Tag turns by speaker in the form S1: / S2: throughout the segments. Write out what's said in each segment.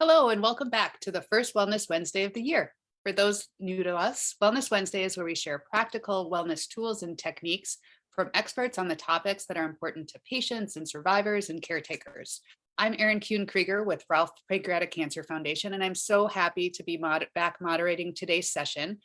S1: Hello, and welcome back to the first Wellness Wednesday of the year. For those new to us, Wellness Wednesday is where we share practical wellness tools and techniques from experts on the topics that are important to patients and survivors and caretakers. I'm Erin Kuhn-Krieger with Ralph Pancreatic Cancer Foundation, and I'm so happy to be back moderating today's session,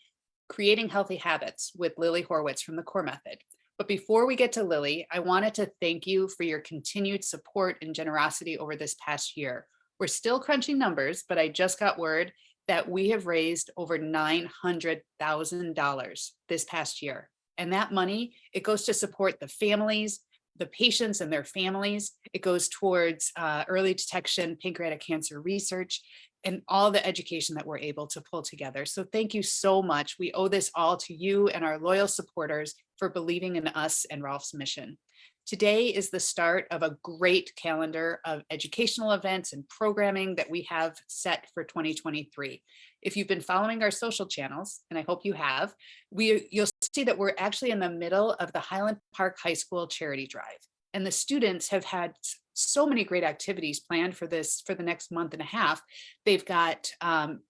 S1: Creating Healthy Habits with Lily Horowitz from the Core Method. But before we get to Lily, I wanted to thank you for your continued support and generosity over this past year. We're still crunching numbers, but I just got word that we have raised over $900,000 this past year. And that money, it goes to support the families, the patients and their families. It goes towards early detection, pancreatic cancer research, and all the education that we're able to pull together. So thank you so much. We owe this all to you and our loyal supporters for believing in us and Ralph's mission. Today is the start of a great calendar of educational events and programming that we have set for 2023. If you've been following our social channels, and I hope you have, you'll see that we're actually in the middle of the Highland Park High School charity drive. And the students have had so many great activities planned for the next month and a half. They've got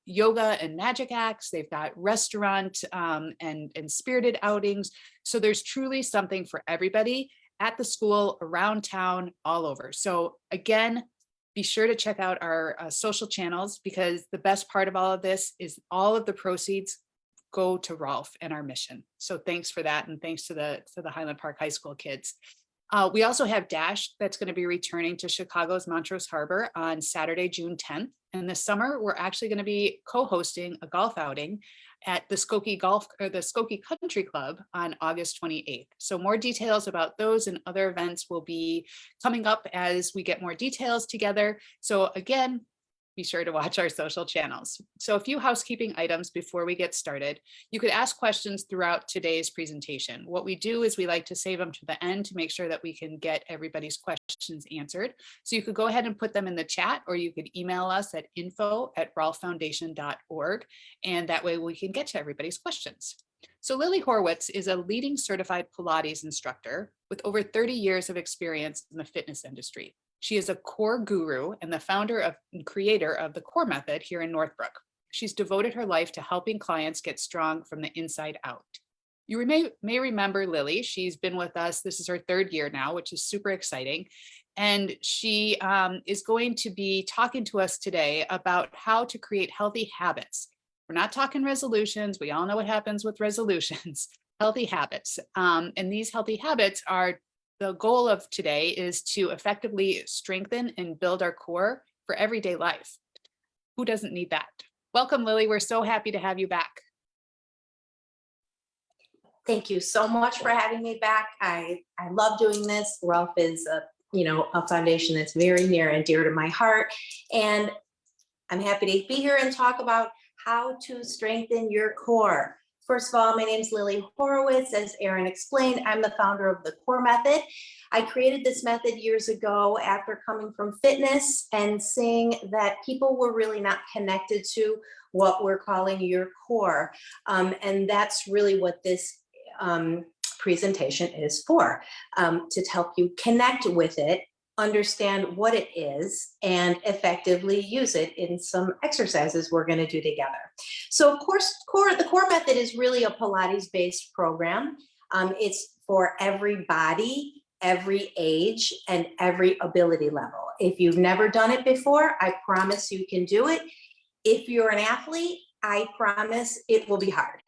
S1: yoga and magic acts. They've got restaurant and spirited outings. So there's truly something for everybody at the school, around town, all over. So again, be sure to check out our social channels, because the best part of all of this is all of the proceeds go to Ralph and our mission. So thanks for that. And thanks to the Highland Park High School kids. We also have Dash that's going to be returning to Chicago's Montrose Harbor on Saturday, June 10th. And this summer, we're actually going to be co-hosting a golf outing at the Skokie Country Club on August 28th. So more details about those and other events will be coming up as we get more details together. So again, be sure to watch our social channels. So a few housekeeping items before we get started. You could ask questions throughout today's presentation. What we do is we like to save them to the end to make sure that we can get everybody's questions answered. So you could go ahead and put them in the chat, or you could email us at info@ralphfoundation.org. And that way we can get to everybody's questions. So Lily Horowitz is a leading certified Pilates instructor with over 30 years of experience in the fitness industry. She is a core guru and the founder and creator of the Core Method here in Northbrook. She's devoted her life to helping clients get strong from the inside out. You may remember Lily. She's been with us. This is her third year now, which is super exciting. And she is going to be talking to us today about how to create healthy habits. We're not talking resolutions. We all know what happens with resolutions, healthy habits. And these healthy habits are the goal of today is to effectively strengthen and build our core for everyday life. Who doesn't need that? Welcome, Lily. We're so happy to have you back.
S2: Thank you so much for having me back. I love doing this. Ralph is a foundation that's very near and dear to my heart. And I'm happy to be here and talk about how to strengthen your core. First of all, my name is Lily Horowitz. As Erin explained, I'm the founder of the Core Method. I created this method years ago after coming from fitness and seeing that people were really not connected to what we're calling your core. And that's really what this presentation is for, to help you connect with it, understand what it is, and effectively use it in some exercises we're going to do together. So of course, the Core Method is really a Pilates-based program. It's for every body, every age, and every ability level. If you've never done it before, I promise you can do it. If you're an athlete, I promise it will be hard.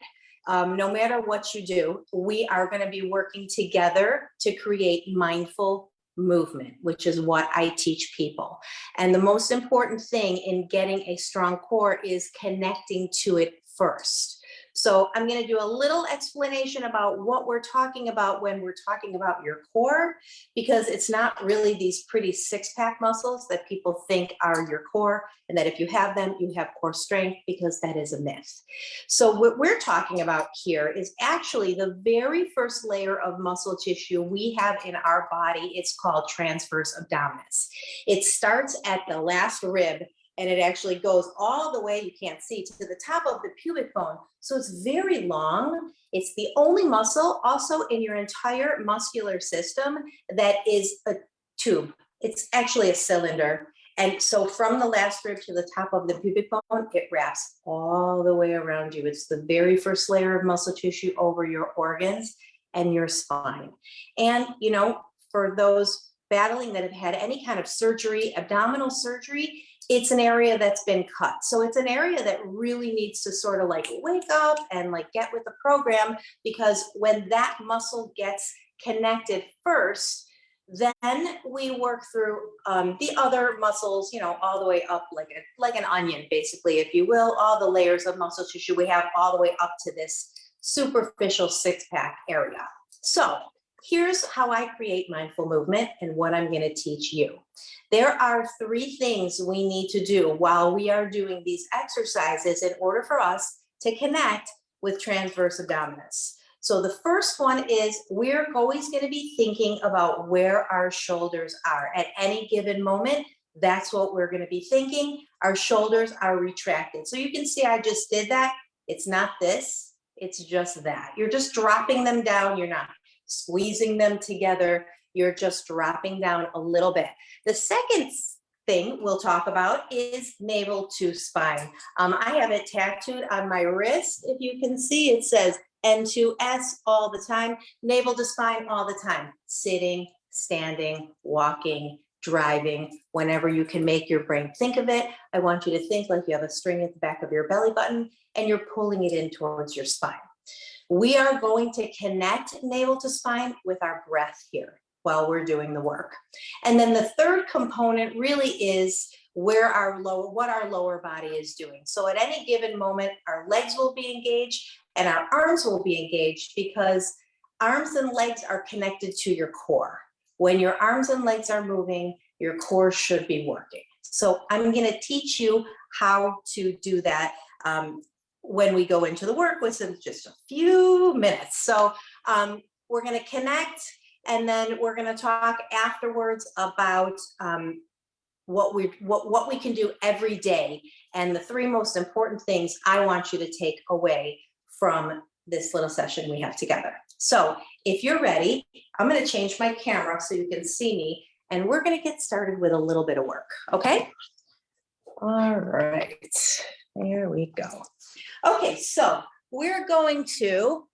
S2: No matter what you do, we are going to be working together to create mindful movement, which is what I teach people. And the most important thing in getting a strong core is connecting to it first. So I'm going to do a little explanation about what we're talking about when we're talking about your core, because it's not really these pretty six-pack muscles that people think are your core, and that if you have them, you have core strength, because that is a myth. So what we're talking about here is actually the very first layer of muscle tissue we have in our body. It's called transverse abdominis. It starts at the last rib, and it actually goes all the way, you can't see, to the top of the pubic bone. So it's very long. It's the only muscle also in your entire muscular system that is a tube. It's actually a cylinder. And so from the last rib to the top of the pubic bone, it wraps all the way around you. It's the very first layer of muscle tissue over your organs and your spine. And, you know, for those battling that have had any kind of surgery, abdominal surgery, it's an area that's been cut. So it's an area that really needs to sort of like wake up and like get with the program, because when that muscle gets connected first, then we work through the other muscles, you know, all the way up like an onion, basically, if you will, all the layers of muscle tissue we have all the way up to this superficial six-pack area. So here's how I create mindful movement and what I'm going to teach you. There are 3 things we need to do while we are doing these exercises in order for us to connect with transverse abdominis. So the first one is we're always going to be thinking about where our shoulders are at any given moment. That's what we're going to be thinking. Our shoulders are retracted. So you can see I just did that. It's not this, it's just that. You're just dropping them down. You're not squeezing them together. You're just dropping down a little bit. The second thing we'll talk about is navel to spine. I have it tattooed on my wrist. If you can see, it says N2S all the time, navel to spine all the time, sitting, standing, walking, driving, whenever you can make your brain think of it. I want you to think like you have a string at the back of your belly button and you're pulling it in towards your spine. We are going to connect navel to spine with our breath here while we're doing the work. And then the third component really is what our lower body is doing. So at any given moment, our legs will be engaged and our arms will be engaged, because arms and legs are connected to your core. When your arms and legs are moving, your core should be working. So I'm going to teach you how to do that when we go into the work within just a few minutes. So we're going to connect, and then we're going to talk afterwards about what we can do every day, and the 3 most important things I want you to take away from this little session we have together. So if you're ready, I'm going to change my camera so you can see me, and we're going to get started with a little bit of work. Okay. All right, there we go. Okay, so we're going to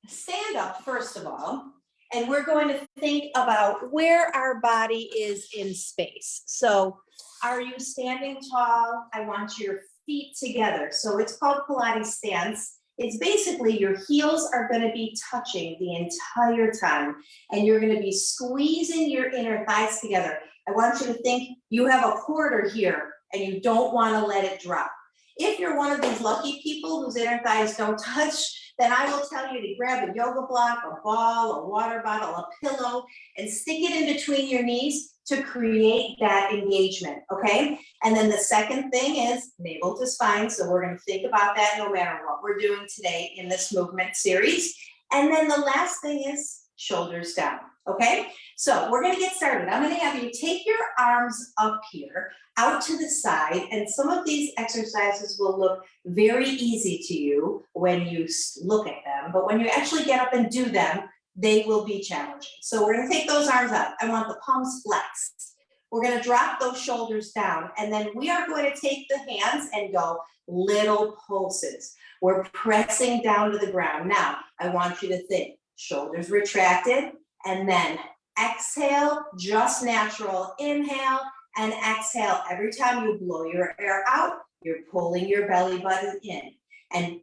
S2: stand up first of all, and we're going to think about where our body is in space. So are you standing tall? I want your feet together. So it's called Pilates stance. It's basically your heels are going to be touching the entire time, and you're going to be squeezing your inner thighs together. I want you to think you have a quarter here and you don't want to let it drop. If you're one of these lucky people whose inner thighs don't touch, then I will tell you to grab a yoga block, a ball, a water bottle, a pillow, and stick it in between your knees to create that engagement, okay? And then the second thing is navel to spine. So we're going to think about that no matter what we're doing today in this movement series. And then the last thing is shoulders down, okay? So we're going to get started. I'm going to have you take your arms up here, out to the side, and some of these exercises will look very easy to you when you look at them, but when you actually get up and do them, they will be challenging. So we're going to take those arms up. I want the palms flexed. We're going to drop those shoulders down, and then we are going to take the hands and go little pulses. We're pressing down to the ground. Now, I want you to think shoulders retracted, and then exhale, just natural. Inhale and exhale. Every time you blow your air out, you're pulling your belly button in. And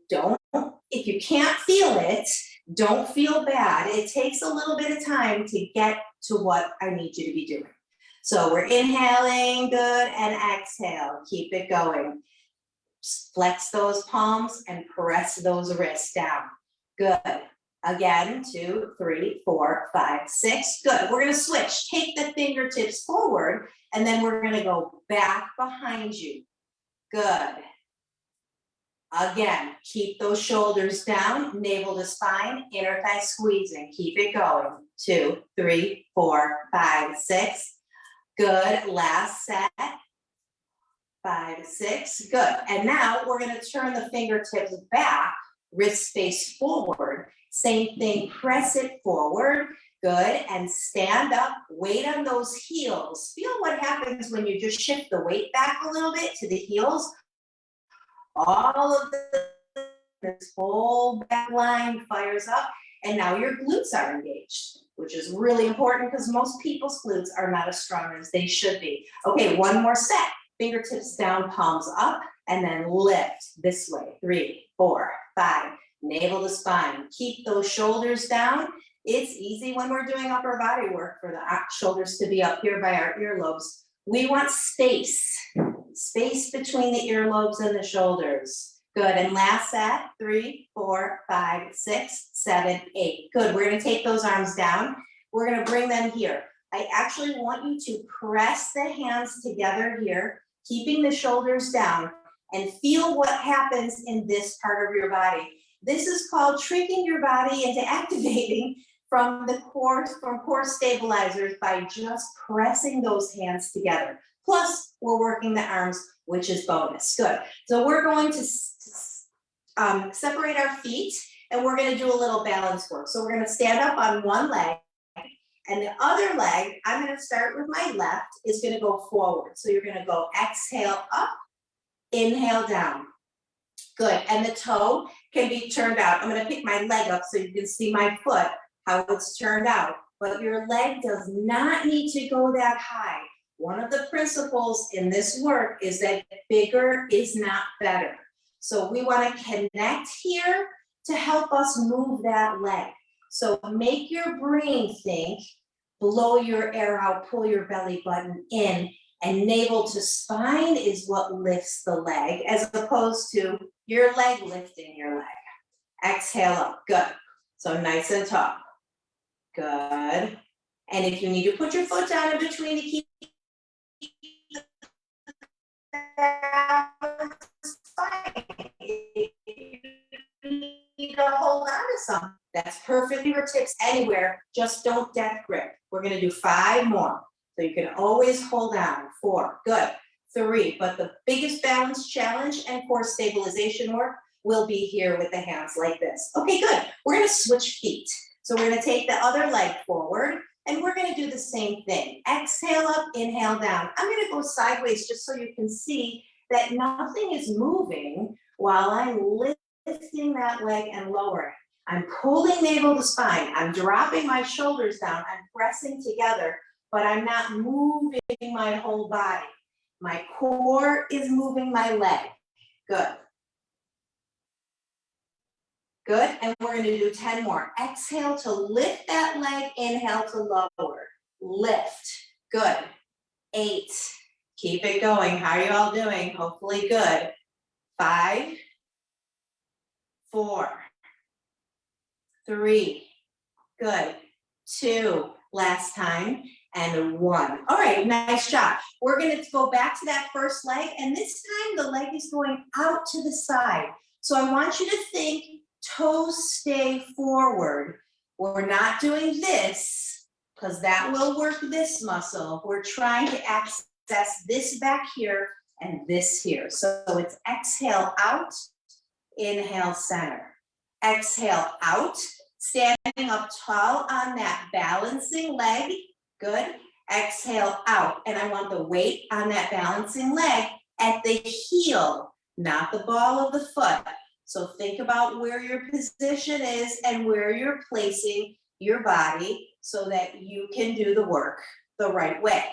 S2: if you can't feel it, don't feel bad. It takes a little bit of time to get to what I need you to be doing. So we're inhaling, good, and exhale. Keep it going. Flex those palms and press those wrists down. Good. Again, 2, 3, 4, 5, 6. Good. We're going to switch. Take the fingertips forward, and then we're going to go back behind you. Good. Again, keep those shoulders down, navel to spine, inner thigh squeezing. Keep it going. 2, 3, 4, 5, 6. Good. Last set. 5, 6. Good. And now we're going to turn the fingertips back, wrist face forward. Same thing, press it forward. Good, and stand up, weight on those heels. Feel what happens when you just shift the weight back a little bit to the heels. All of this whole back line fires up, and now your glutes are engaged, which is really important because most people's glutes are not as strong as they should be. Okay, one more set. Fingertips down, palms up, and then lift this way. 3, 4, 5. Navel to spine. Keep those shoulders down. It's easy when we're doing upper body work for the shoulders to be up here by our earlobes. We want space between the earlobes and the shoulders. Good, and last set, 3, 4, 5, 6, 7, 8. Good, we're gonna take those arms down. We're gonna bring them here. I actually want you to press the hands together here, keeping the shoulders down, and feel what happens in this part of your body. This is called tricking your body into activating from core stabilizers by just pressing those hands together. Plus, we're working the arms, which is bonus. Good. So we're going to separate our feet, and we're going to do a little balance work. So we're going to stand up on one leg, and the other leg, I'm going to start with my left, is going to go forward. So you're going to go exhale up, inhale down. Good, and the toe can be turned out. I'm gonna pick my leg up so you can see my foot, how it's turned out. But your leg does not need to go that high. One of the principles in this work is that bigger is not better. So we wanna connect here to help us move that leg. So make your brain think, blow your air out, pull your belly button in, and navel to spine is what lifts the leg, as opposed to your leg lifting your leg. Exhale up, good. So nice and tall, good. And if you need to put your foot down in between to keep the spine, you need to hold on to something. That's perfect. Fingertips anywhere, just don't death grip. We're gonna do 5 more. So you can always hold on. 4, good. 3, but the biggest balance challenge and core stabilization work will be here with the hands like this. Okay, good. We're gonna switch feet. So we're gonna take the other leg forward, and we're gonna do the same thing. Exhale up, inhale down. I'm gonna go sideways just so you can see that nothing is moving while I'm lifting that leg and lowering. I'm pulling navel to spine. I'm dropping my shoulders down. I'm pressing together, but I'm not moving my whole body. My core is moving my leg. Good. Good, and we're gonna do 10 more. Exhale to lift that leg, inhale to lower. Lift, good. 8, keep it going. How are you all doing? Hopefully good. 5, 4, 3, good. 2, last time, and 1. All right, nice job. We're gonna go back to that first leg, and this time the leg is going out to the side. So I want you to think toes stay forward. We're not doing this, because that will work this muscle. We're trying to access this back here and this here. So it's exhale out, inhale center. Exhale out, standing up tall on that balancing leg. Good. Exhale out. And I want the weight on that balancing leg at the heel, not the ball of the foot. So think about where your position is and where you're placing your body so that you can do the work the right way.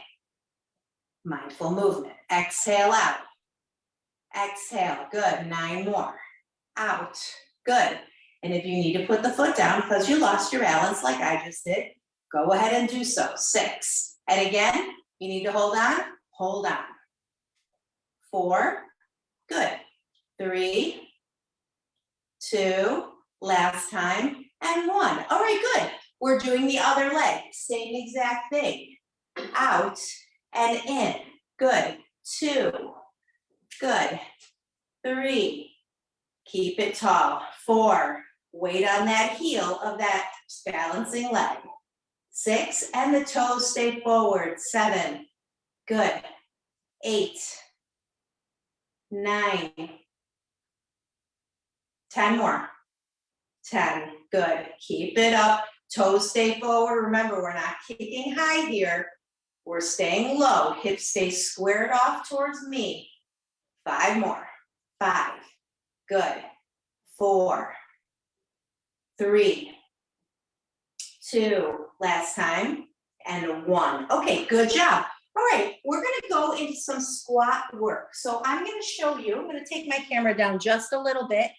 S2: Mindful movement. Exhale out. Exhale. Good. 9 more. Out. Good. And if you need to put the foot down because you lost your balance like I just did, go ahead and do so. 6. And again, you need to hold on. Hold on. 4. Good. 3. 2, last time, and 1. All right, good. We're doing the other leg, same exact thing. Out and in. Good. 2, good. 3, keep it tall. 4, weight on that heel of that balancing leg. 6, and the toes stay forward. 7, good. 8, 9, 10 more. 10, good. Keep it up. Toes stay forward. Remember, we're not kicking high here. We're staying low. Hips stay squared off towards me. 5 more. 5. Good. 4, 3, 2, last time, and 1. Okay, good job. All right, we're gonna go into some squat work. So I'm gonna show you, I'm gonna take my camera down just a little bit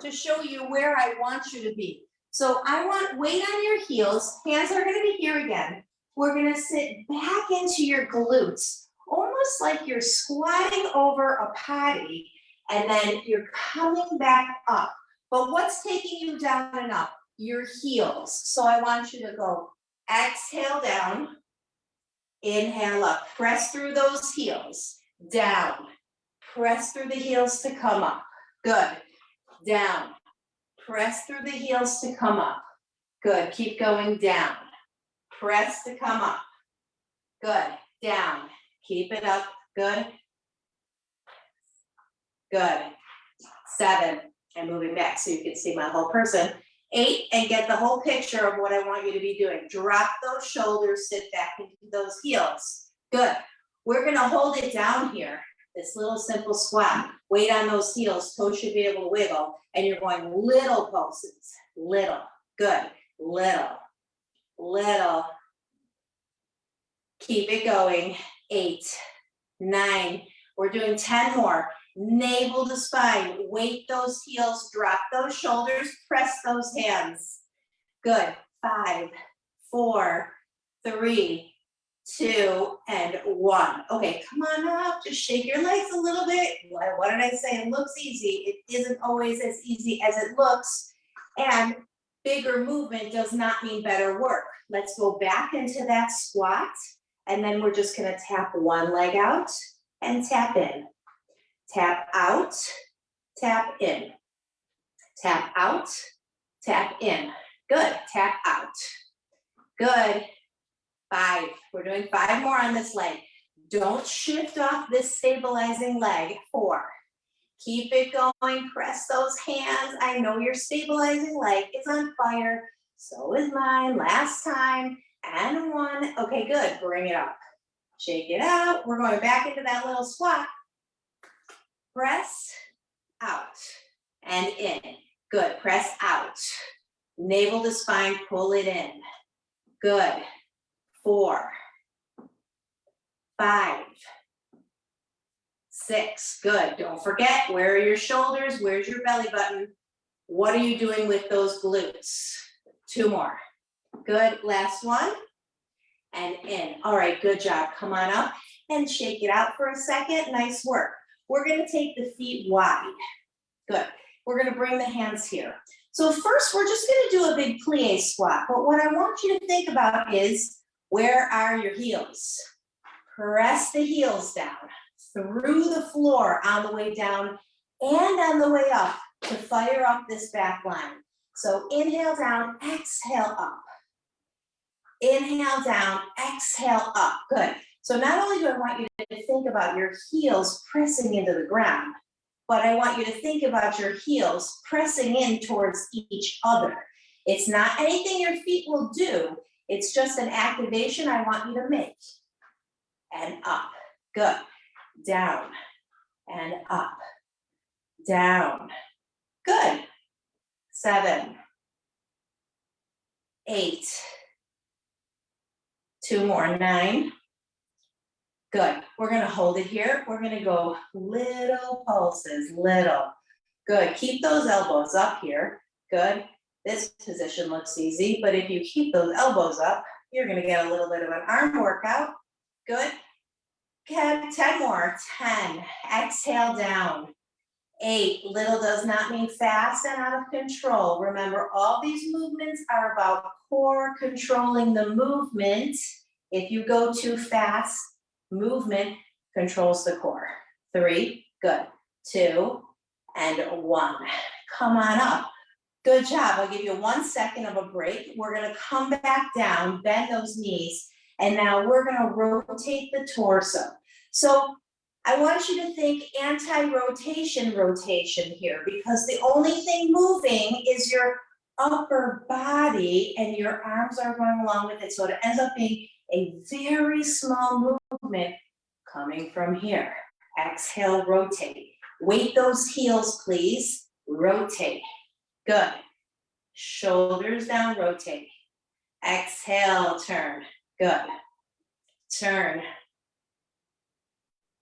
S2: to show you where I want you to be. So I want weight on your heels, hands are gonna be here again. We're gonna sit back into your glutes, almost like you're squatting over a potty, and then you're coming back up. But what's taking you down and up? Your heels. So I want you to go exhale down, inhale up, press through those heels, down, press through the heels to come up, good, down, press through the heels to come up, good, keep going down, press to come up, good, down, keep it up, good, good, 7, and moving back so you can see my whole person, 8, and get the whole picture of what I want you to be doing. Drop those shoulders, sit back into those heels. Good. We're gonna hold it down here, this little simple squat. Weight on those heels, toes should be able to wiggle, and you're going little pulses. Little, good, little, little. Keep it going, 8, 9. We're doing 10 more. Navel to spine, weight those heels, drop those shoulders, press those hands. Good, 5, 4, 3, 2, and 1. Okay, come on up, just shake your legs a little bit. What did I say? It looks easy. It isn't always as easy as it looks. And bigger movement does not mean better work. Let's go back into that squat. And then we're just gonna tap one leg out and tap in. Tap out, tap in. Tap out, tap in. Good, tap out. Good, 5. We're doing 5 more on this leg. Don't shift off this stabilizing leg. 4. Keep it going, press those hands. I know your stabilizing leg is on fire. So is mine. Last time, and 1. Okay, good, bring it up. Shake it out. We're going back into that little squat. Press out and in. Good, press out. Navel to spine, pull it in. Good, 4, 5, 6, good. Don't forget, where are your shoulders? Where's your belly button? What are you doing with those glutes? 2 more. Good, last one. And in. All right, good job. Come on up and shake it out for a second. Nice work. We're gonna take the feet wide. Good. We're gonna bring the hands here. So first, we're just gonna do a big plie squat. But what I want you to think about is, where are your heels? Press the heels down through the floor on the way down and on the way up to fire up this back line. So inhale down, exhale up. Inhale down, exhale up. Good. So not only do I want you to think about your heels pressing into the ground, but I want you to think about your heels pressing in towards each other. It's not anything your feet will do. It's just an activation I want you to make. And up. Good. Down and up. Down. Good. 7, 8. 2 more, 9. Good. We're gonna hold it here. We're gonna go little pulses, little. Good. Keep those elbows up here. Good. This position looks easy, but if you keep those elbows up, you're gonna get a little bit of an arm workout. Good. Okay, 10 more. 10. Exhale down. 8. Little does not mean fast and out of control. Remember, all these movements are about core controlling the movement. If you go too fast, movement controls the core. 3, good. 2, and 1. Come on up. Good job. I'll give you 1 second of a break. We're gonna come back down, bend those knees, and now we're gonna rotate the torso. So I want you to think anti-rotation rotation here, because the only thing moving is your upper body and your arms are going along with it. So it ends up being a very small movement coming from here. Exhale, rotate. Weight those heels, please. Rotate. Good. Shoulders down, rotate. Exhale, turn. Good. Turn.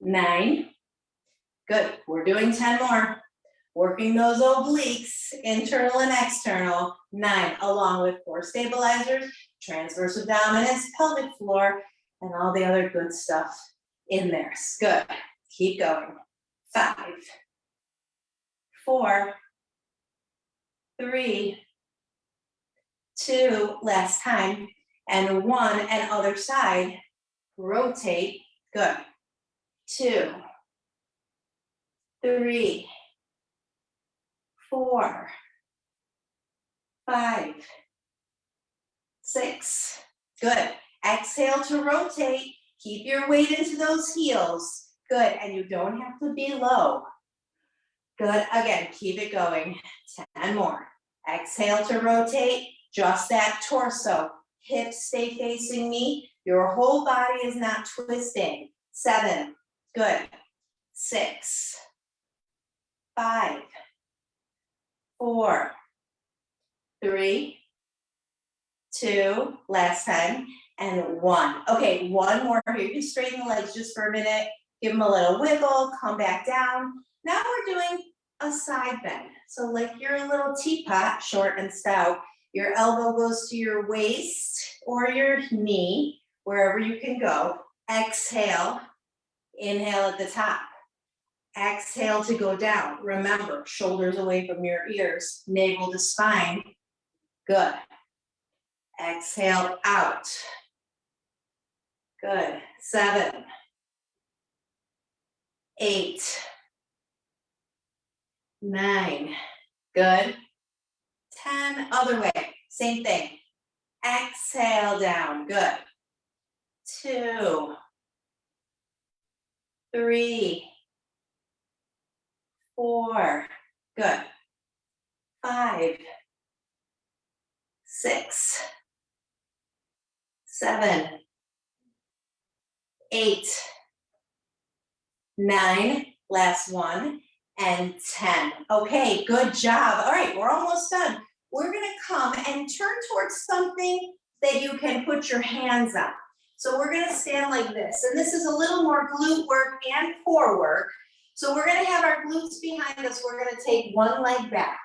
S2: 9. Good. We're doing 10 more. Working those obliques, internal and external. 9, along with core stabilizers, transverse abdominis, pelvic floor, and all the other good stuff in there. Good. Keep going. 5, 4, 3, 2, last time, and 1, and other side. Rotate. Good. 2, 3, 4, 5, 6. Good. Exhale to rotate. Keep your weight into those heels. Good. And you don't have to be low. Good. Again, keep it going. 10 more. Exhale to rotate. Just that torso. Hips stay facing me. Your whole body is not twisting. 7. Good. 6, 5, 4, 3, 2, last time, and 1. Okay, one more here. You can straighten the legs just for a minute. Give them a little wiggle, come back down. Now we're doing a side bend. So like you're a little teapot, short and stout. Your elbow goes to your waist or your knee, wherever you can go. Exhale, inhale at the top. Exhale to go down. Remember, shoulders away from your ears, navel to spine. Good. Exhale out. Good. 7, 8, 9. Good. 10. Other way. Same thing. Exhale down. Good. 2, 3, 4. Good. 5, 6, 7, 8, 9. Last one. And 10. Okay, good job. All right, we're almost done. We're gonna come and turn towards something that you can put your hands on. So we're gonna stand like this. And this is a little more glute work and core work. So we're gonna have our glutes behind us. We're gonna take one leg back.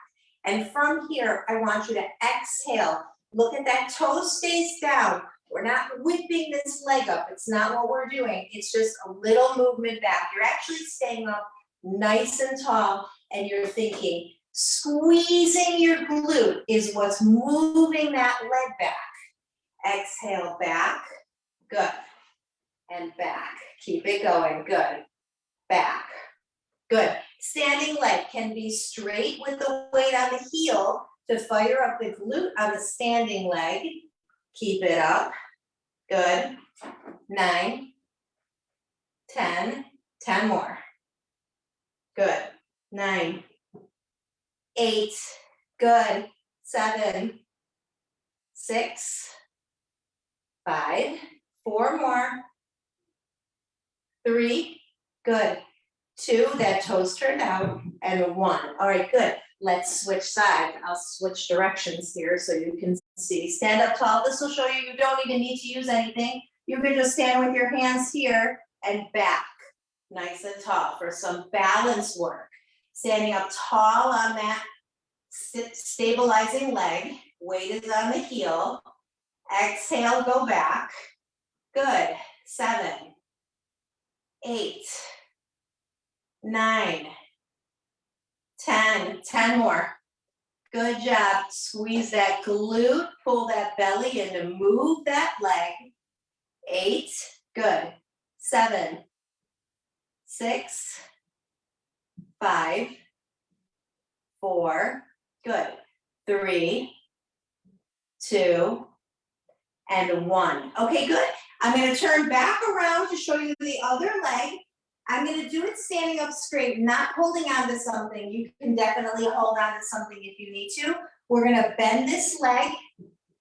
S2: And from here, I want you to exhale. Look at that toe stays down. We're not whipping this leg up. It's not what we're doing. It's just a little movement back. You're actually staying up nice and tall, and you're thinking, squeezing your glute is what's moving that leg back. Exhale back, good, and back. Keep it going, good, back, good. Standing leg can be straight with the weight on the heel to fire up the glute on the standing leg. Keep it up, good, 9, 10, 10 more. Good. 9, 8, good. 7, 6, 5, 4 more. 3, good. 2, that toes turned out, and 1. All right, good. Let's switch sides. I'll switch directions here so you can see. Stand up tall. This will show you don't even need to use anything. You can just stand with your hands here and back. Nice and tall for some balance work. Standing up tall on that stabilizing leg. Weight is on the heel. Exhale, go back. Good. 7, 8, 9, 10. 10 more. Good job. Squeeze that glute. Pull that belly in to move that leg. 8. Good. 7, 6, 5, 4, good. 3, 2, and 1. Okay, good. I'm going to turn back around to show you the other leg. I'm going to do it standing up straight, not holding on to something. You can definitely hold on to something if you need to. We're gonna bend this leg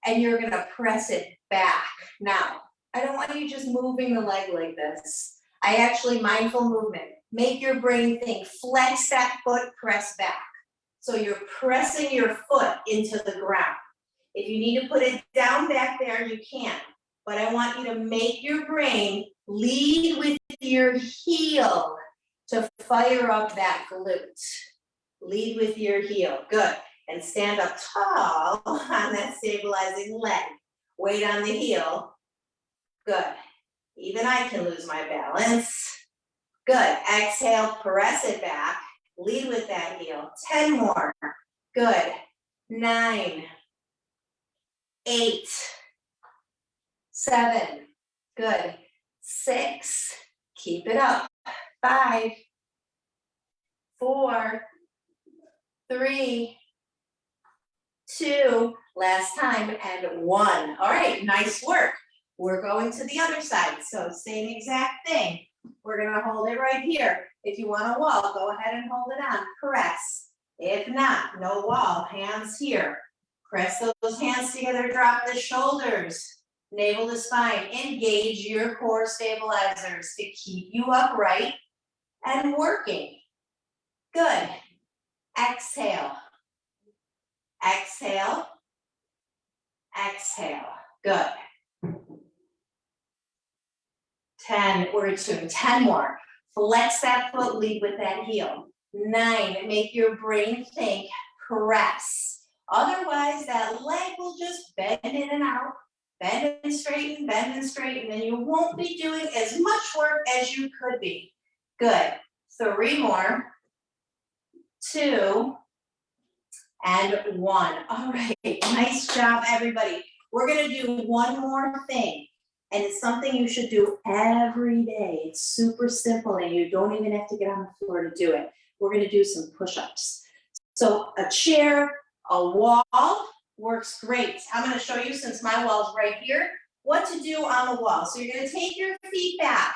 S2: and you're gonna press it back. Now, I don't want you just moving the leg like this. I actually, mindful movement. Make your brain think, flex that foot, press back. So you're pressing your foot into the ground. If you need to put it down back there, you can. But I want you to make your brain lead with your heel to fire up that glute. Lead with your heel, good. And stand up tall on that stabilizing leg. Weight on the heel, good. Even I can lose my balance. Good, exhale, press it back. Lead with that heel, 10 more, good. 9, 8, 7, good. 6, keep it up. 5, 4, 3, 2, last time, and 1. All right, nice work. We're going to the other side, so same exact thing. We're gonna hold it right here. If you want a wall, go ahead and hold it on, press. If not, no wall, hands here. Press those hands together, drop the shoulders, navel to spine. Engage your core stabilizers to keep you upright and working. Good. Exhale. Exhale. Exhale. Good. 10, we're doing 10 more. Flex that foot, lead with that heel. 9, make your brain think, press. Otherwise, that leg will just bend in and out, bend and straighten, and you won't be doing as much work as you could be. Good. 3 more. 2, and 1. All right, nice job, everybody. We're gonna do one more thing. And it's something you should do every day. It's super simple and you don't even have to get on the floor to do it. We're gonna do some push-ups. So a chair, a wall works great. I'm gonna show you, since my wall's right here, what to do on the wall. So you're gonna take your feet back,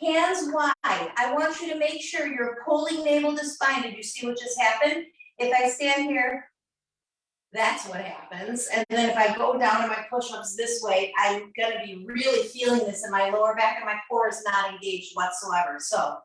S2: hands wide. I want you to make sure you're pulling navel to spine. Did you see what just happened? If I stand here, that's what happens. And then if I go down to my push-ups this way, I'm gonna be really feeling this in my lower back, and my core is not engaged whatsoever. So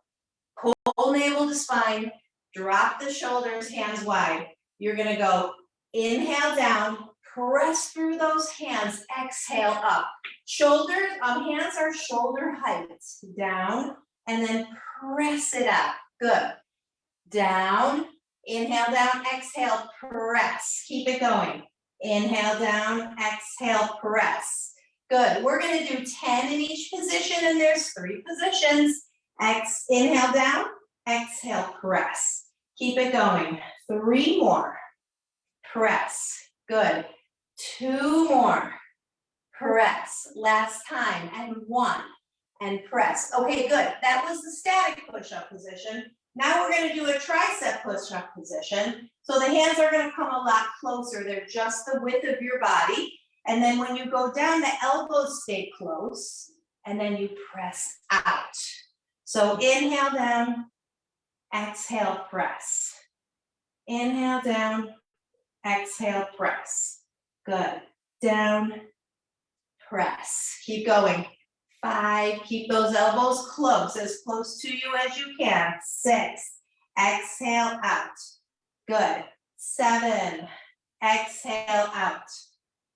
S2: pull navel to spine, drop the shoulders, hands wide. You're gonna go inhale down, press through those hands, exhale up. Shoulders, hands are shoulder height. Down, and then press it up. Good. Down. Inhale down, exhale, press. Keep it going. Inhale down, exhale, press. Good. We're going to do 10 in each position, and there's 3 positions. Inhale down, exhale, press. Keep it going. 3 more. Press. Good. 2 more. Press. Last time, and 1. And press. Okay, good. That was the static push-up position. Now we're going to do a tricep push-up position. So the hands are going to come a lot closer. They're just the width of your body. And then when you go down, the elbows stay close. And then you press out. So inhale down, exhale, press. Inhale down, exhale, press. Good. Down, press. Keep going. 5, keep those elbows close to you as you can. 6, exhale out. Good. 7, exhale out.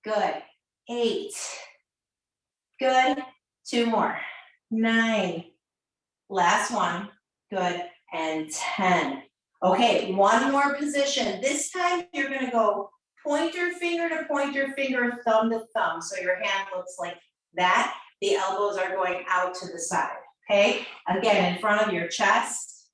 S2: Good. 8, good. 2 more. 9, last one. Good. And 10. Okay, one more position. This time you're gonna go pointer finger to pointer finger, thumb to thumb. So your hand looks like that. The elbows are going out to the side, okay? Again, in front of your chest.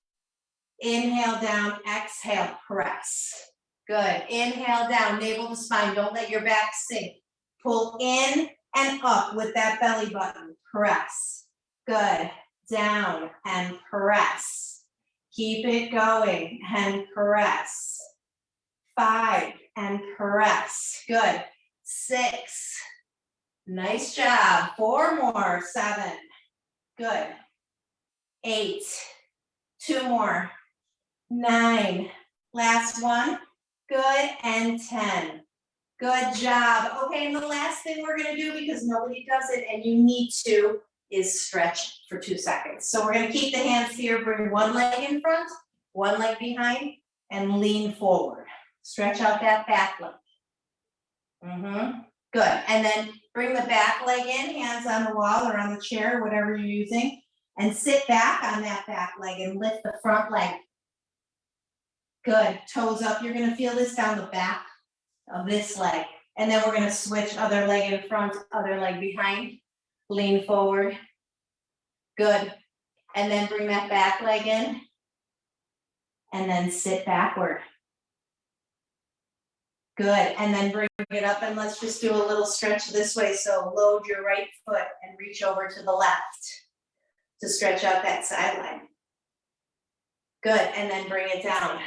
S2: Inhale down, exhale, press. Good. Inhale down, navel to spine. Don't let your back sink. Pull in and up with that belly button. Press. Good. Down and press. Keep it going and press. 5 and press. Good. 6. Nice job. 4 more. 7. Good. 8. 2 more. 9. Last one. Good, and 10. Good job. Okay, and the last thing we're gonna do, because nobody does it and you need to, is stretch for 2 seconds. So we're gonna keep the hands here, bring one leg in front, one leg behind, and lean forward. Stretch out that back leg. Good, and then bring the back leg in, hands on the wall or on the chair, whatever you're using, and sit back on that back leg and lift the front leg. Good, toes up. You're gonna feel this down the back of this leg. And then we're gonna switch, other leg in front, other leg behind, lean forward. Good, and then bring that back leg in, and then sit backward. Good, and then bring it up, and let's just do a little stretch this way. So load your right foot and reach over to the left to stretch out that sideline. Good, and then bring it down.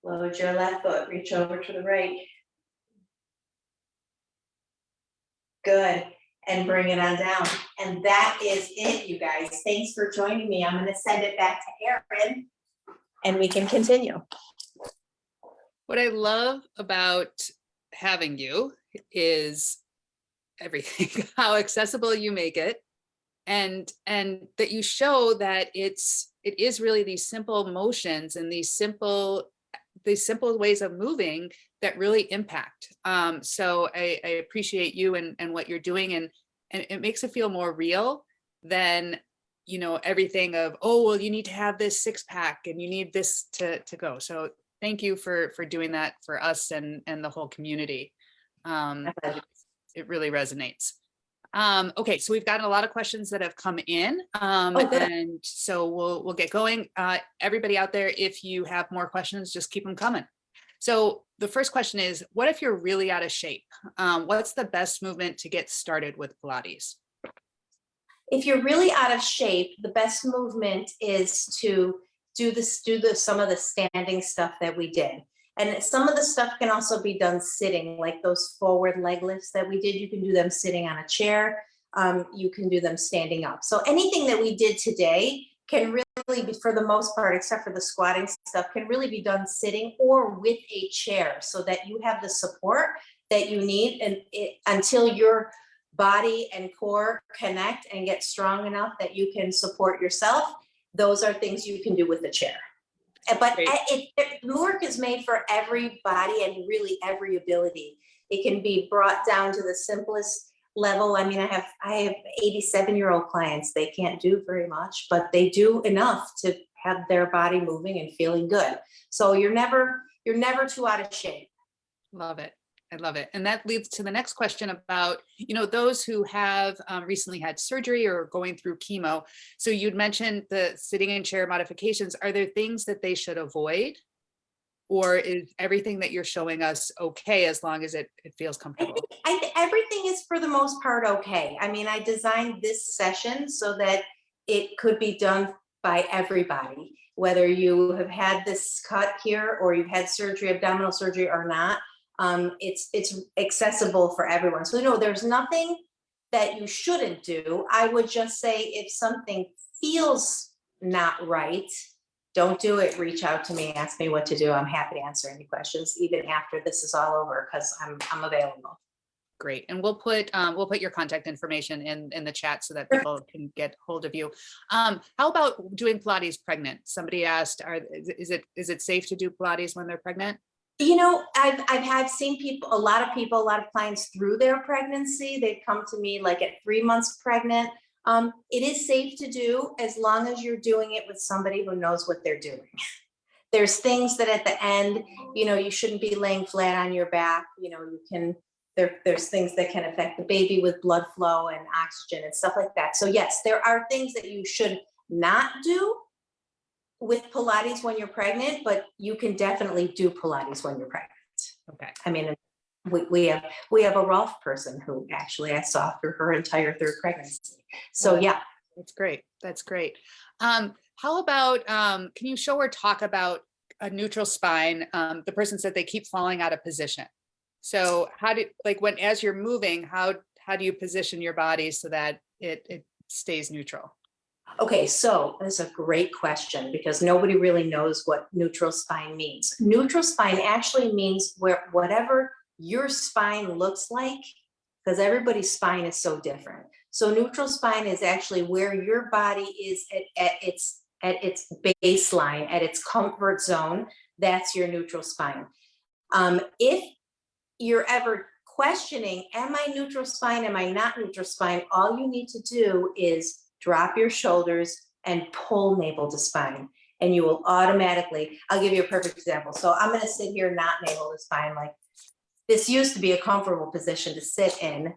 S2: Load your left foot, reach over to the right. Good, and bring it on down. And that is it, you guys. Thanks for joining me. I'm gonna send it back to Erin and we can continue.
S1: What I love about having you is everything, how accessible you make it, and that you show that it is really these simple motions and these simple ways of moving that really impact. So I appreciate you and what you're doing, and it makes it feel more real than, you know, everything of, oh, well, you need to have this 6-pack and you need this to go. So thank you for doing that for us and the whole community. It really resonates. Okay, so we've gotten a lot of questions that have come in, and so we'll get going. Everybody out there, if you have more questions, just keep them coming. So the first question is, what if you're really out of shape? What's the best movement to get started with Pilates?
S2: If you're really out of shape, the best movement is to do some of the standing stuff that we did. And some of the stuff can also be done sitting, like those forward leg lifts that we did. You can do them sitting on a chair. You can do them standing up. So anything that we did today can really be, for the most part, except for the squatting stuff, can really be done sitting or with a chair, so that you have the support that you need until your body and core connect and get strong enough that you can support yourself. Those are things you can do with a chair. But the work is made for everybody and really every ability. It can be brought down to the simplest level. I mean, I have 87-year-old clients. They can't do very much, but they do enough to have their body moving and feeling good. So you're never too out of shape.
S1: Love it. I love it. And that leads to the next question about, you know, those who have recently had surgery or going through chemo. So you'd mentioned the sitting in chair modifications. Are there things that they should avoid? Or is everything that you're showing us okay, as long as it feels comfortable?
S2: I think everything is for the most part okay. I mean, I designed this session so that it could be done by everybody, whether you have had this cut here or you've had surgery, abdominal surgery or not. It's accessible for everyone. So, you know, there's nothing that you shouldn't do. I would just say, if something feels not right, don't do it. Reach out to me, ask me what to do. I'm happy to answer any questions, even after this is all over, because I'm available.
S1: Great. And we'll put your contact information in the chat so that people can get hold of you. How about doing Pilates pregnant? Somebody asked, is it safe to do Pilates when they're pregnant?
S2: You know, I've seen people, a lot of clients through their pregnancy. They've come to me like at 3 months pregnant. It is safe to do as long as you're doing it with somebody who knows what they're doing. There's things that at the end, you know, you shouldn't be laying flat on your back. You know, you can, there's things that can affect the baby with blood flow and oxygen and stuff like that. So yes, there are things that you should not do with Pilates when you're pregnant, but you can definitely do Pilates when you're pregnant.
S1: Okay.
S2: I mean, we have a Rolf person who actually I saw through her entire 3rd pregnancy. So yeah.
S1: That's great. That's great. How about, can you show or talk about a neutral spine? The person said they keep falling out of position. So as you're moving, how do you position your body so that it stays neutral?
S2: Okay, so that's a great question because nobody really knows what neutral spine means. Neutral spine actually means whatever your spine looks like, because everybody's spine is so different. So neutral spine is actually where your body is at its baseline, at its comfort zone. That's your neutral spine. If you're ever questioning, am I neutral spine? Am I not neutral spine? All you need to do is drop your shoulders and pull navel to spine. And you will automatically, I'll give you a perfect example. So I'm going to sit here, not navel to spine. Like this used to be a comfortable position to sit in,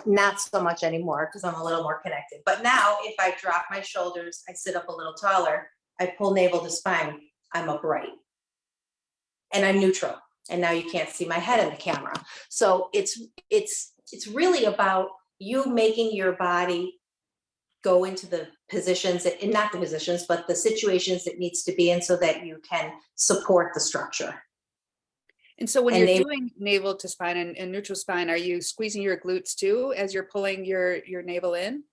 S2: not so much anymore because I'm a little more connected. But now if I drop my shoulders, I sit up a little taller, I pull navel to spine, I'm upright. And I'm neutral. And now you can't see my head in the camera. So it's really about you making your body go into the positions, and not the positions, but the situations it needs to be in so that you can support the structure.
S1: And so when
S2: And
S1: you're doing navel to spine and neutral spine, are you squeezing your glutes too as you're pulling your navel in?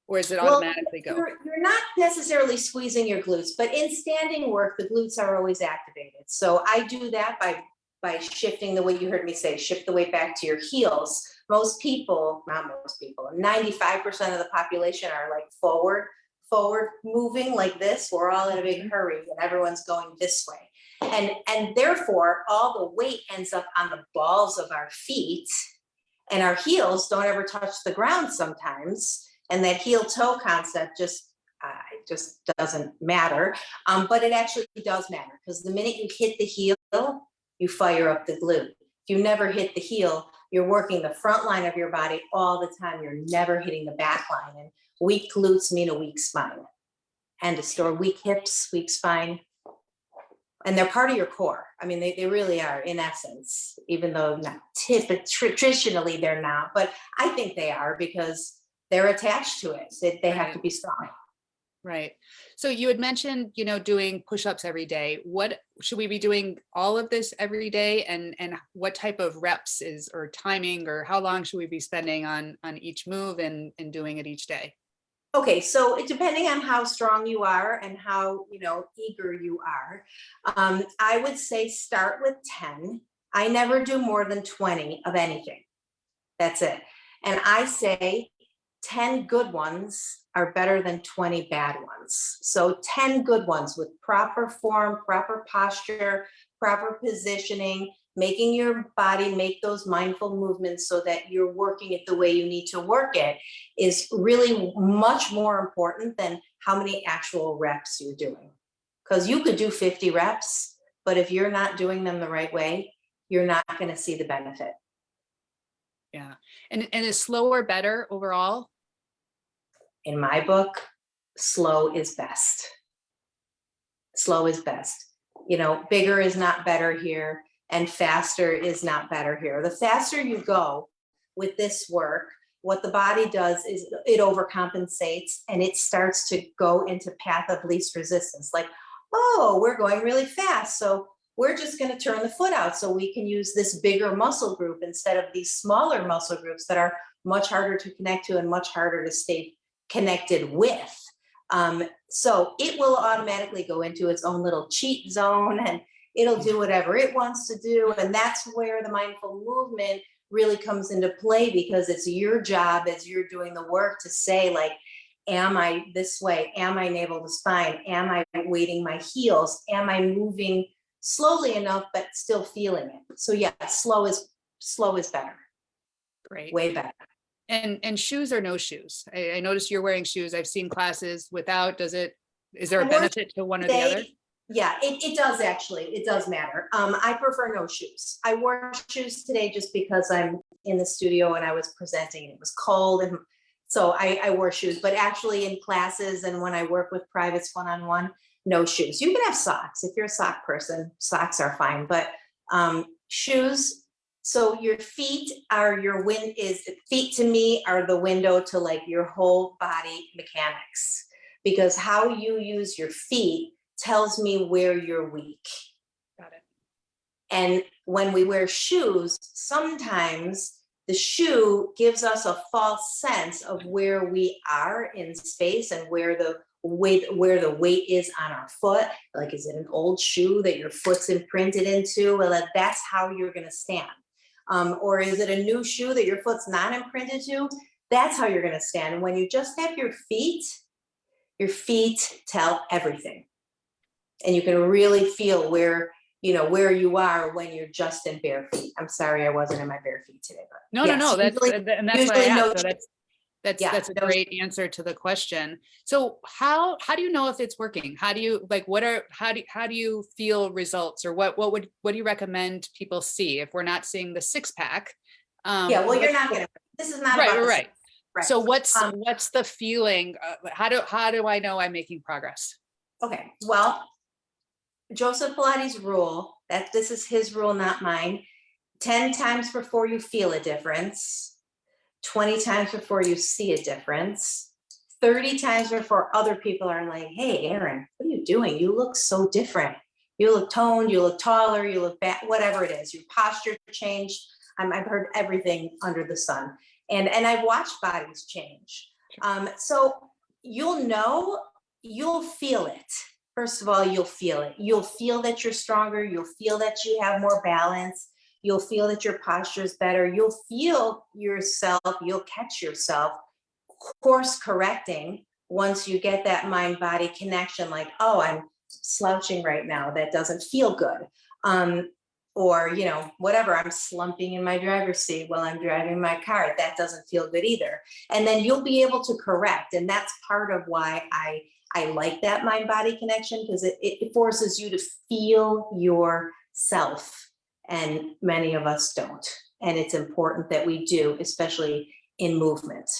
S1: Or is it automatically go?
S2: You're not necessarily squeezing your glutes, but in standing work, the glutes are always activated. So I do that by shifting the weight. You heard me say, shift the weight back to your heels. Most people, not most people, 95% of the population are like forward moving like this. We're all in a big hurry and everyone's going this way. And therefore all the weight ends up on the balls of our feet, and our heels don't ever touch the ground sometimes. And that heel toe concept just doesn't matter. But it actually does matter because the minute you hit the heel, you fire up the glute. If you never hit the heel, you're working the front line of your body all the time. You're never hitting the back line. And weak glutes mean a weak spine. End of story. Weak hips, weak spine. And they're part of your core. I mean, they really are in essence, even though not traditionally they're not, but I think they are because they're attached to it. They have to be strong.
S1: Right. So you had mentioned, doing push-ups every day. What should we be doing all of this every day? And what type of reps or timing, or how long should we be spending on each move and doing it each day?
S2: Okay, so depending on how strong you are and how eager you are, I would say start with 10. I never do more than 20 of anything. That's it. And I say 10 good ones are better than 20 bad ones. So 10 good ones with proper form, proper posture, proper positioning, making your body make those mindful movements so that you're working it the way you need to work it is really much more important than how many actual reps you're doing. Because you could do 50 reps, but if you're not doing them the right way, you're not going to see the benefit.
S1: Yeah. And is slower better overall?
S2: In my book, slow is best. Slow is best. Bigger is not better here, and faster is not better here. The faster you go with this work, what the body does is it overcompensates and it starts to go into path of least resistance. Like, oh, we're going really fast. So we're just going to turn the foot out so we can use this bigger muscle group instead of these smaller muscle groups that are much harder to connect to and much harder to stay connected with. So it will automatically go into its own little cheat zone and it'll do whatever it wants to do. And that's where the mindful movement really comes into play, because it's your job as you're doing the work to say, like, am I this way? Am I navel to spine? Am I weighting my heels? Am I moving slowly enough, but still feeling it? So yeah, slow is better.
S1: Great.
S2: Way better.
S1: And shoes or no shoes? I noticed you're wearing shoes. I've seen classes without. Is there a benefit to one or the other?
S2: Yeah, it does actually. It does matter. I prefer no shoes. I wore shoes today just because I'm in the studio and I was presenting and it was cold. And so I wore shoes, but actually in classes and when I work with privates one-on-one, no shoes. You can have socks. If you're a sock person, socks are fine, but shoes. So your feet are feet to me are the window to like your whole body mechanics, because how you use your feet tells me where you're weak.
S1: Got it.
S2: And when we wear shoes, sometimes the shoe gives us a false sense of where we are in space and where the weight is on our foot. Like, is it an old shoe that your foot's imprinted into? Well, that's how you're going to stand. Or is it a new shoe that your foot's not imprinted to? That's how you're going to stand. And when you just have your feet tell everything. And you can really feel where you are when you're just in bare feet. I'm sorry I wasn't in my bare feet today, but
S1: No,
S2: yes,
S1: no, no. That's
S2: usually,
S1: and that's why I
S2: usually no.
S1: asked. So that's a
S2: No.
S1: great answer to the question. So how do you know if it's working? How do you how do you feel results, or what do you recommend people see if we're not seeing the six pack?
S2: Yeah, well, you're not gonna. This is not about the
S1: Right.
S2: Right.
S1: So what's the feeling? How do I know I'm making progress?
S2: Okay. Well, Joseph Pilates' rule, that this is his rule, not mine. 10 times before you feel a difference, 20 times before you see a difference, 30 times before other people are like, hey, Erin, what are you doing? You look so different. You look toned, you look taller, you look back, whatever it is, your posture changed. I've heard everything under the sun. And I've watched bodies change. So you'll feel it. First of all, you'll feel it. You'll feel that you're stronger. You'll feel that you have more balance. You'll feel that your posture is better. You'll feel yourself. You'll catch yourself course correcting once you get that mind body connection. Like, oh, I'm slouching right now. That doesn't feel good. Or, whatever, I'm slumping in my driver's seat while I'm driving my car. That doesn't feel good either. And then you'll be able to correct. And that's part of why I like that mind body connection, because it forces you to feel yourself. And many of us don't. And it's important that we do, especially in movement.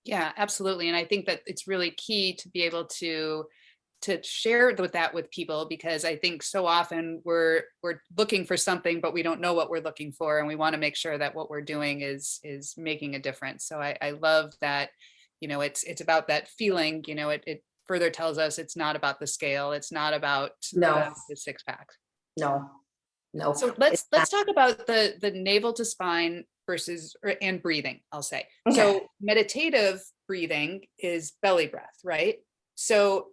S1: Yeah, absolutely. And I think that it's really key to be able to share that with people, because I think so often we're looking for something, but we don't know what we're looking for. And we want to make sure that what we're doing is making a difference. So I love that, it's about that feeling, it further tells us it's not about the scale. It's not about
S2: No.
S1: the six pack.
S2: No.
S1: So let's talk about the navel to spine and breathing, I'll say.
S2: Okay.
S1: So meditative breathing is belly breath, right? So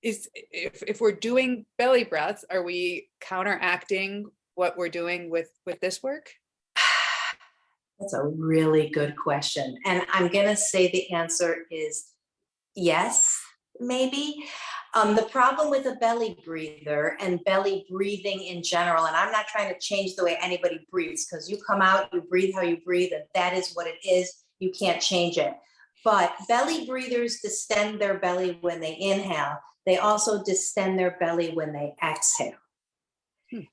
S1: if we're doing belly breath, are we counteracting what we're doing with this work?
S2: That's a really good question. And I'm going to say the answer is yes, maybe. The problem with a belly breather and belly breathing in general, and I'm not trying to change the way anybody breathes, because you come out, you breathe how you breathe, and that is what it is. You can't change it. But belly breathers distend their belly when they inhale. They also distend their belly when they exhale.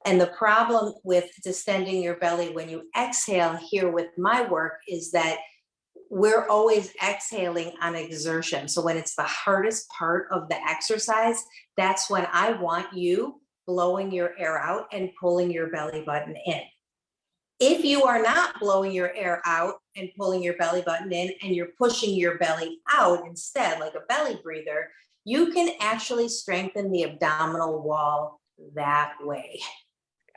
S2: And the problem with distending your belly when you exhale here with my work is that we're always exhaling on exertion. So when it's the hardest part of the exercise, that's when I want you blowing your air out and pulling your belly button in. If you are not blowing your air out and pulling your belly button in, and you're pushing your belly out instead, like a belly breather, you can actually strengthen the abdominal wall that way.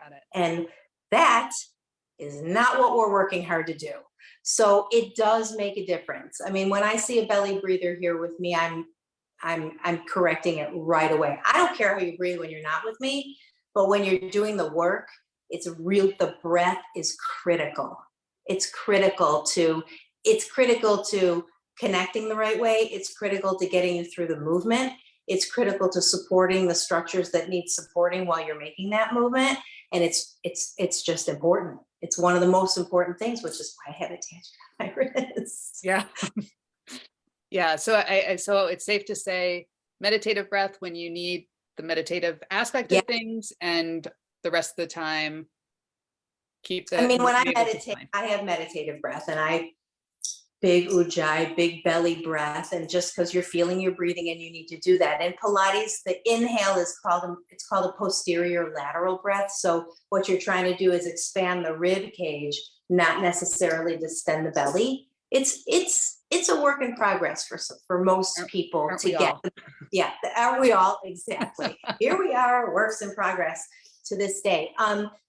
S1: Got it.
S2: And that is not what we're working hard to do. So it does make a difference. I mean, when I see a belly breather here with me, I'm correcting it right away. I don't care how you breathe when you're not with me, but when you're doing the work, the breath is critical. It's critical to connecting the right way. It's critical to getting you through the movement. It's critical to supporting the structures that need supporting while you're making that movement. And it's just important. It's one of the most important things, which is why I have it tattooed on my wrist.
S1: Yeah. Yeah. So so it's safe to say meditative breath when you need the meditative aspect of things, and the rest of the time keep the.
S2: When I meditate, I have meditative breath, and big ujjayi, big belly breath. And just because you're feeling your breathing, and you need to do that. In Pilates, the inhale is called a posterior lateral breath. So what you're trying to do is expand the rib cage, not necessarily distend the belly. It's a work in progress for most people to get. Yeah, are we all? Exactly. Here we are, works in progress to this day.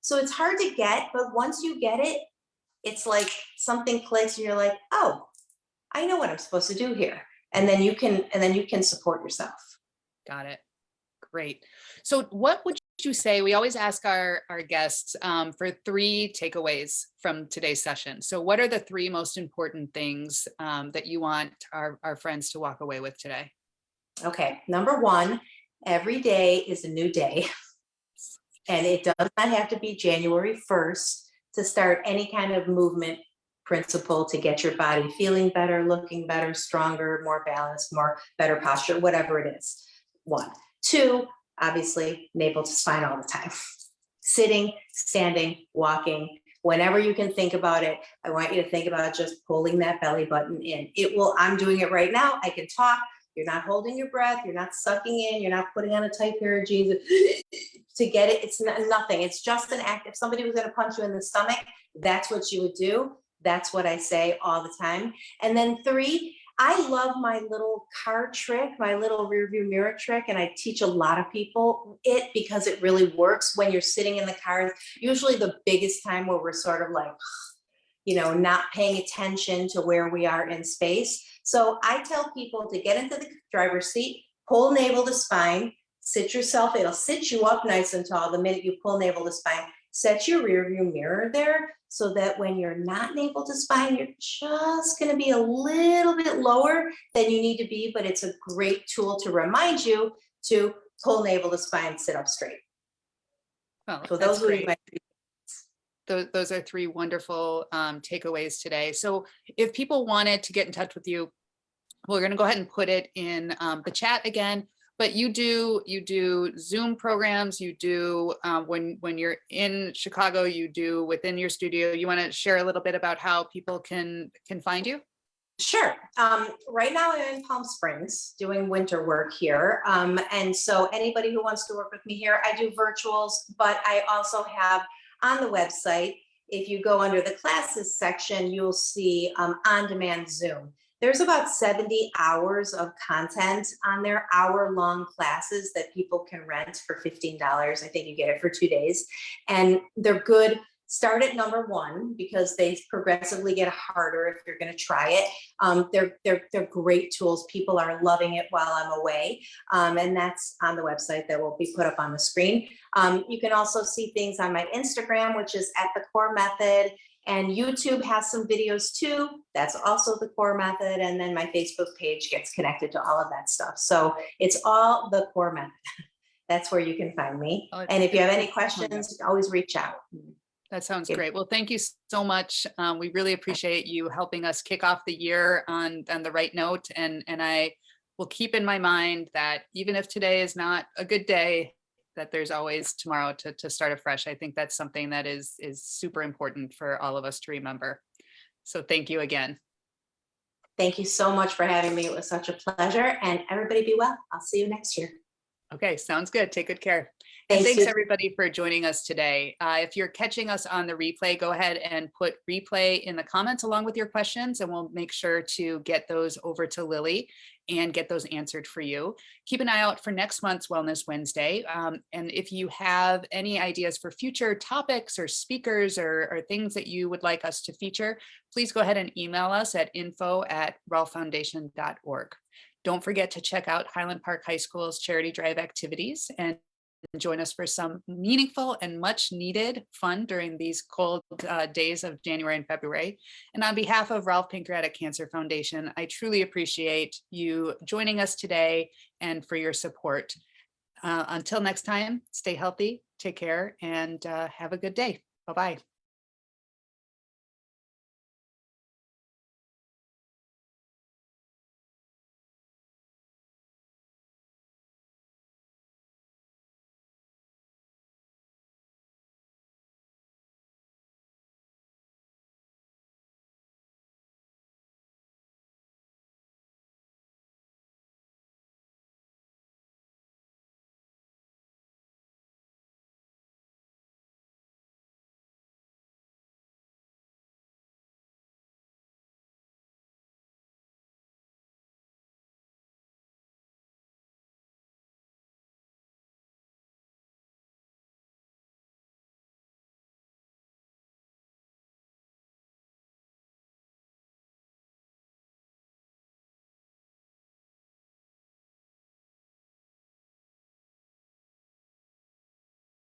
S2: So it's hard to get, but once you get it, it's like something clicks and you're like, oh, I know what I'm supposed to do here. And then you can support yourself.
S1: Got it. Great. So what would you say? We always ask our guests for 3 takeaways from today's session. So what are the 3 most important things that you want our friends to walk away with today?
S2: Okay. Number 1, every day is a new day. And it does not have to be January 1st to start any kind of movement principle to get your body feeling better, looking better, stronger, more balanced, better posture, whatever it is. 1. 2, obviously, navel to spine all the time. Sitting, standing, walking, whenever you can think about it, I want you to think about just pulling that belly button in. It will, I'm doing it right now. I can talk. You're not holding your breath. You're not sucking in. You're not putting on a tight pair of jeans to get it. It's nothing. It's just an act. If somebody was going to punch you in the stomach, that's what you would do. That's what I say all the time. And then 3, I love my little car trick, my little rear view mirror trick. And I teach a lot of people it because it really works when you're sitting in the car. Usually the biggest time where we're sort of like, not paying attention to where we are in space. So I tell people to get into the driver's seat, pull navel to spine, sit yourself. It'll sit you up nice and tall the minute you pull navel to spine. Set your rear view mirror there so that when you're not navel to spine, you're just going to be a little bit lower than you need to be. But it's a great tool to remind you to pull navel to spine, sit up straight.
S1: Well,
S2: So
S1: that's
S2: those would be
S1: great.
S2: my
S1: Those are 3 wonderful takeaways today. So if people wanted to get in touch with you, we're going to go ahead and put it in the chat again. But you do Zoom programs. You do when you're in Chicago. You do within your studio. You want to share a little bit about how people can find you?
S2: Sure. Right now I'm in Palm Springs doing winter work here. And so anybody who wants to work with me here, I do virtuals, but I also have on the website, if you go under the classes section, you'll see on-demand Zoom. There's about 70 hours of content on their hour-long classes that people can rent for $15. I think you get it for 2 days. And they're good. Start at number 1 because they progressively get harder if you're going to try it. They're great tools. People are loving it while I'm away. And that's on the website that will be put up on the screen. You can also see things on my Instagram, which is at the Core Method. And YouTube has some videos too. That's also the Core Method. And then my Facebook page gets connected to all of that stuff. So it's all the Core Method. That's where you can find me. And if you have any questions, always reach out.
S1: That sounds great. Well, thank you so much. We really appreciate you helping us kick off the year on the right note. And I will keep in my mind that even if today is not a good day, that there's always tomorrow to start afresh. I think that's something that is super important for all of us to remember. So thank you again.
S2: Thank you so much for having me. It was such a pleasure. And everybody be well. I'll see you next year.
S1: Okay, sounds good. Take good care. And thanks everybody for joining us today. If you're catching us on the replay, go ahead and put replay in the comments along with your questions, and we'll make sure to get those over to Lily and get those answered for you. Keep an eye out for next month's Wellness Wednesday. And if you have any ideas for future topics or speakers or things that you would like us to feature, please go ahead and email us at info@ralphfoundation.org. Don't forget to check out Highland Park High School's charity drive activities and join us for some meaningful and much needed fun during these cold days of January and February. And on behalf of Ralph Pancreatic Cancer Foundation, I truly appreciate you joining us today and for your support. Until next time, stay healthy, take care, and have a good day. Bye-bye.